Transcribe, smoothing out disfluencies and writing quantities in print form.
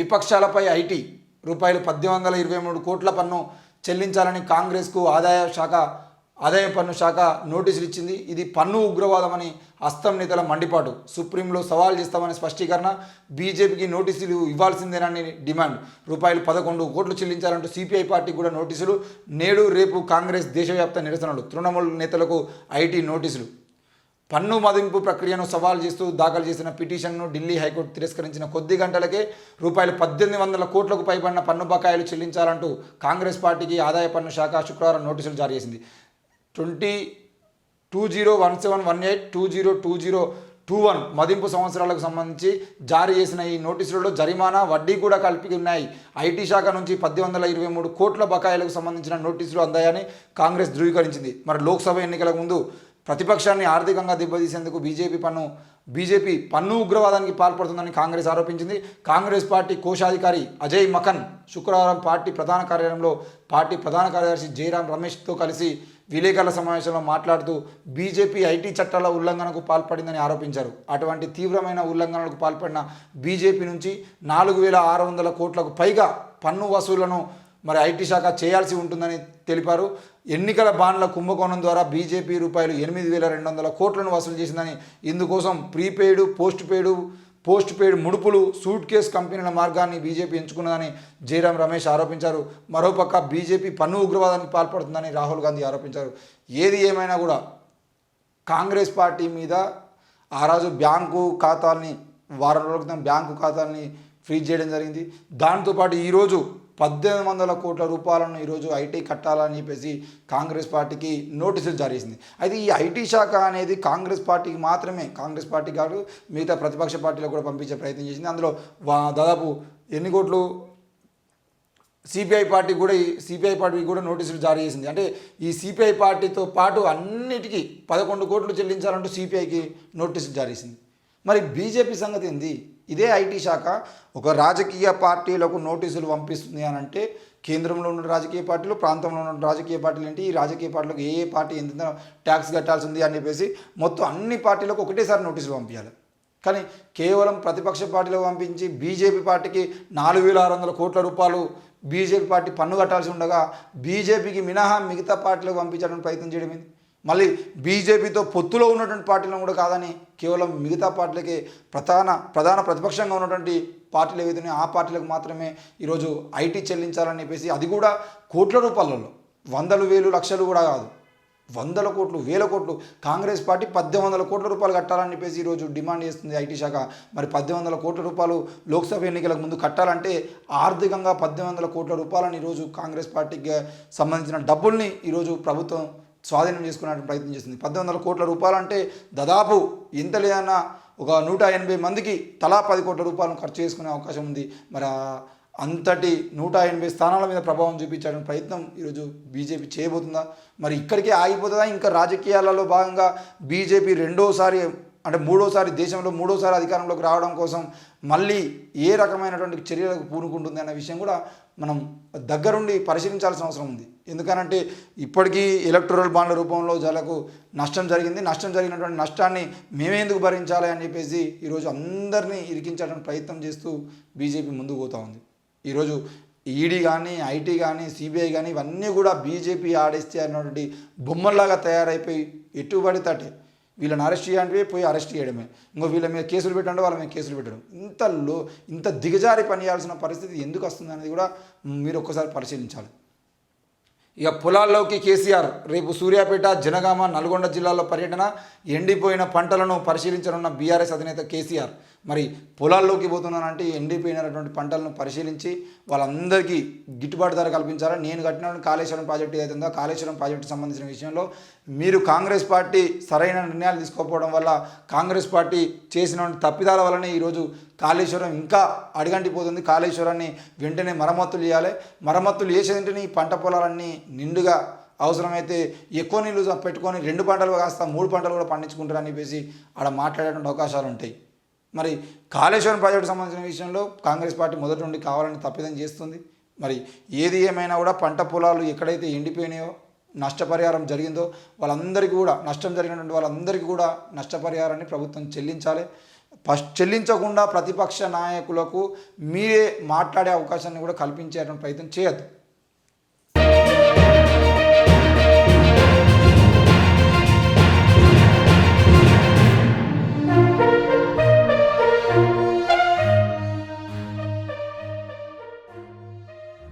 విపక్షాలపై IT రూపాయలు 1823 కోట్ల పన్ను చెల్లించాలని కాంగ్రెస్కు ఆదాయ పన్ను శాఖ నోటీసులు ఇచ్చింది. ఇది పన్ను ఉగ్రవాదమని హస్తం నేతల మండిపాటు. సుప్రీంలో సవాల్ చేస్తామని స్పష్టీకరణ. బీజేపీకి నోటీసులు ఇవ్వాల్సిందేనని డిమాండ్. రూపాయలు 11 కోట్లు చెల్లించాలంటూ సిపిఐ పార్టీకి కూడా నోటీసులు. నేడు రేపు కాంగ్రెస్ దేశవ్యాప్త నిరసనలు. తృణమూల్ నేతలకు ఐటీ నోటీసులు. పన్ను మదింపు ప్రక్రియను సవాల్ చేస్తూ దాఖలు చేసిన పిటిషన్ను ఢిల్లీ హైకోర్టు తిరస్కరించిన కొద్ది గంటలకే రూపాయలు 1800 కోట్లకు పైబడిన పన్ను బకాయిలు చెల్లించాలంటూ కాంగ్రెస్ పార్టీకి ఆదాయ పన్ను శాఖ శుక్రవారం నోటీసులు జారీ చేసింది. 201718 202021 మదింపు సంవత్సరాలకు సంబంధించి జారీ చేసిన ఈ నోటీసులలో జరిమానా, వడ్డీ కూడా కలిపి ఉన్నాయి. ఐటీ శాఖ నుంచి 1823 కోట్ల బకాయిలకు సంబంధించిన నోటీసులు అందాయని కాంగ్రెస్ ధృవీకరించింది. మరి లోక్సభ ఎన్నికలకు ముందు ప్రతిపక్షాన్ని ఆర్థికంగా దెబ్బతీసేందుకు బీజేపీ పన్ను ఉగ్రవాదానికి పాల్పడుతుందని కాంగ్రెస్ ఆరోపించింది. కాంగ్రెస్ పార్టీ కోశాధికారి అజయ్ మకన్ శుక్రవారం పార్టీ ప్రధాన కార్యాలయంలో పార్టీ ప్రధాన కార్యదర్శి జయరాం రమేష్తో కలిసి విలేకరుల సమావేశంలో మాట్లాడుతూ బీజేపీ ఐటీ చట్టాల ఉల్లంఘనకు పాల్పడిందని ఆరోపించారు. అటువంటి తీవ్రమైన ఉల్లంఘనలకు పాల్పడిన బీజేపీ నుంచి 4600 కోట్లకు పైగా పన్ను వసూళ్లను మరి ఐటీ శాఖ చేయాల్సి ఉంటుందని తెలిపారు. ఎన్నికల బాండ్ల కుంభకోణం ద్వారా బీజేపీ రూపాయలు 8200 కోట్లను వసూలు చేసిందని, ఇందుకోసం ప్రీపెయిడ్, పోస్ట్ పెయిడ్ ముడుపులు, సూట్ కేసు కంపెనీల మార్గాన్ని బీజేపీ ఎంచుకున్నదని జయరాం రమేష్ ఆరోపించారు. మరోపక్క బీజేపీ పన్ను ఉగ్రవాదానికి పాల్పడుతుందని రాహుల్ గాంధీ ఆరోపించారు. ఏది ఏమైనా కూడా కాంగ్రెస్ పార్టీ మీద ఆ రోజు వారం రోజుల క్రితం బ్యాంకు ఖాతాల్ని ఫ్రీజ్ చేయడం జరిగింది. దాంతోపాటు ఈరోజు 1800 కోట్ల రూపాయలను ఈరోజు ఐటీ కట్టాలని చెప్పేసి కాంగ్రెస్ పార్టీకి నోటీసులు జారీ చేసింది. అయితే ఈ ఐటీ శాఖ అనేది కాంగ్రెస్ పార్టీకి మాత్రమే, కాంగ్రెస్ పార్టీ కాదు మిగతా ప్రతిపక్ష పార్టీలకు కూడా పంపించే ప్రయత్నం చేసింది. అందులో దాదాపు ఎన్ని కోట్లు సిపిఐ పార్టీకి కూడా నోటీసులు జారీ చేసింది. అంటే ఈ సిపిఐ పార్టీతో పాటు అన్నిటికీ 11 కోట్లు చెల్లించాలంటూ సిపిఐకి నోటీసులు జారీ చేసింది. మరి బీజేపీ సంగతి ఏంది? ఇదే ఐటీ శాఖ ఒక రాజకీయ పార్టీలకు నోటీసులు పంపిస్తుంది అని అంటే కేంద్రంలో ఉన్న రాజకీయ పార్టీలు, ప్రాంతంలో ఉన్న రాజకీయ పార్టీలు ఏంటి, ఈ రాజకీయ పార్టీలకు ఏ పార్టీ ఎంత ట్యాక్స్ కట్టాల్సి ఉంది అని చెప్పేసి మొత్తం అన్ని పార్టీలకు ఒకటేసారి నోటీసులు పంపించాలి. కానీ కేవలం ప్రతిపక్ష పార్టీలకు పంపించి బీజేపీ పార్టీకి 4600 కోట్ల రూపాయలు బీజేపీ పార్టీ పన్ను కట్టాల్సి ఉండగా బీజేపీకి మినహా మిగతా పార్టీలకు పంపించడానికి ప్రయత్నం చేయడం ఏంది? మళ్ళీ బీజేపీతో పొత్తులో ఉన్నటువంటి పార్టీలను కూడా కాదని కేవలం మిగతా పార్టీలకే ప్రధాన ప్రతిపక్షంగా ఉన్నటువంటి పార్టీలు ఏవైతే ఆ పార్టీలకు మాత్రమే ఈరోజు ఐటీ చెల్లించాలని చెప్పేసి, అది కూడా కోట్ల రూపాయలలో, వందలు వేలు లక్షలు కూడా కాదు, 100 కోట్లు 1000 కోట్లు కాంగ్రెస్ పార్టీ 1800 కోట్ల రూపాయలు కట్టాలని చెప్పేసి ఈరోజు డిమాండ్ చేస్తుంది ఐటీ శాఖ. మరి 1800 కోట్ల రూపాయలు లోక్సభ ఎన్నికలకు ముందు కట్టాలంటే ఆర్థికంగా 1800 కోట్ల రూపాయలను ఈరోజు కాంగ్రెస్ పార్టీకి సంబంధించిన డబ్బుల్ని ఈరోజు ప్రభుత్వం స్వాధీనం చేసుకునే ప్రయత్నం చేస్తుంది. 1800 కోట్ల రూపాయలు అంటే దాదాపు ఎంత లేదన్నా ఒక 180 మందికి తలా 10 కోట్ల రూపాయలను ఖర్చు చేసుకునే అవకాశం ఉంది. మరి అంతటి 180 స్థానాల మీద ప్రభావం చూపించడానికి ప్రయత్నం ఈరోజు బీజేపీ చేయబోతుందా? మరి ఇక్కడికే ఆగిపోతుందా? ఇంకా రాజకీయాలలో భాగంగా బీజేపీ దేశంలో మూడోసారి అధికారంలోకి రావడం కోసం మళ్ళీ ఏ రకమైనటువంటి చర్యలకు పూనుకుంటుంది అనే విషయం కూడా మనం దగ్గరుండి పరిశీలించాల్సిన అవసరం ఉంది. ఎందుకనంటే ఇప్పటికీ ఎలక్టోరల్ బాండ్ల రూపంలో జలకు నష్టం జరిగినటువంటి నష్టాన్ని మేమే ఎందుకు భరించాలి అని చెప్పేసి ఈరోజు అందరినీ ఇరికించడానికి ప్రయత్నం చేస్తూ బీజేపీ ముందుకు పోతూ ఉంది. ఈరోజు ఈడీ కానీ, ఐటీ కానీ, సిబిఐ కానీ ఇవన్నీ కూడా బీజేపీ ఆడేస్తే అన్నటువంటి బొమ్మల్లాగా తయారైపోయి ఎట్టుబడి తట్టే వీళ్ళని అరెస్ట్ చేయాలంటే పోయి అరెస్ట్ చేయడమే, ఇంకో వీళ్ళ మీద కేసులు పెట్టండి, వాళ్ళ మీద కేసులు పెట్టడం, ఇంత దిగజారి పనిచేయాల్సిన పరిస్థితి ఎందుకు వస్తుంది అనేది కూడా మీరు ఒక్కసారి పరిశీలించాలి. ఇక పొలాల్లోకి కేసీఆర్ రేపు సూర్యాపేట, జనగామ, నల్గొండ జిల్లాల్లో పర్యటన. ఎండిపోయిన పంటలను పరిశీలించనున్న బీఆర్ఎస్ అధినేత కేసీఆర్. మరి పొలాల్లోకి పోతున్నానంటే ఎండిపోయినటువంటి పంటలను పరిశీలించి వాళ్ళందరికీ గిట్టుబాటు ధర కల్పించాలని, నేను కట్టినటువంటి కాళేశ్వరం ప్రాజెక్టు ఏదైతుందో కాళేశ్వరం ప్రాజెక్టు సంబంధించిన విషయంలో మీరు కాంగ్రెస్ పార్టీ సరైన నిర్ణయాలు తీసుకోకపోవడం వల్ల, కాంగ్రెస్ పార్టీ చేసిన తప్పిదాల వల్లనే ఈరోజు కాళేశ్వరం ఇంకా అడుగంటిపోతుంది. కాళేశ్వరాన్ని వెంటనే మరమ్మతులు చేయాలి. మరమ్మతులు చేసేంటనే ఈ పంట పొలాలన్నీ నిండుగా అవసరమైతే ఎక్కువ నీళ్ళు పెట్టుకొని 2 పంటలు కాస్త 3 పంటలు కూడా పండించుకుంటారని చెప్పేసి ఆడ మాట్లాడేటువంటి అవకాశాలు ఉంటాయి. మరి కాళేశ్వరం ప్రాజెక్టు సంబంధించిన విషయంలో కాంగ్రెస్ పార్టీ మొదటి నుండి కావాలని తప్పిదం చేస్తుంది. మరి ఏది ఏమైనా కూడా పంట పొలాలు ఎక్కడైతే ఎండిపోయినాయో, నష్టపరిహారం జరిగిందో వాళ్ళందరికీ కూడా, నష్టం జరిగినటువంటి వాళ్ళందరికీ కూడా నష్టపరిహారాన్ని ప్రభుత్వం చెల్లించాలి. ఫస్ట్ చెల్లించకుండా ప్రతిపక్ష నాయకులకు మీరే మాట్లాడే అవకాశాన్ని కూడా కల్పించేటువంటి ప్రయత్నం చేయొద్దు.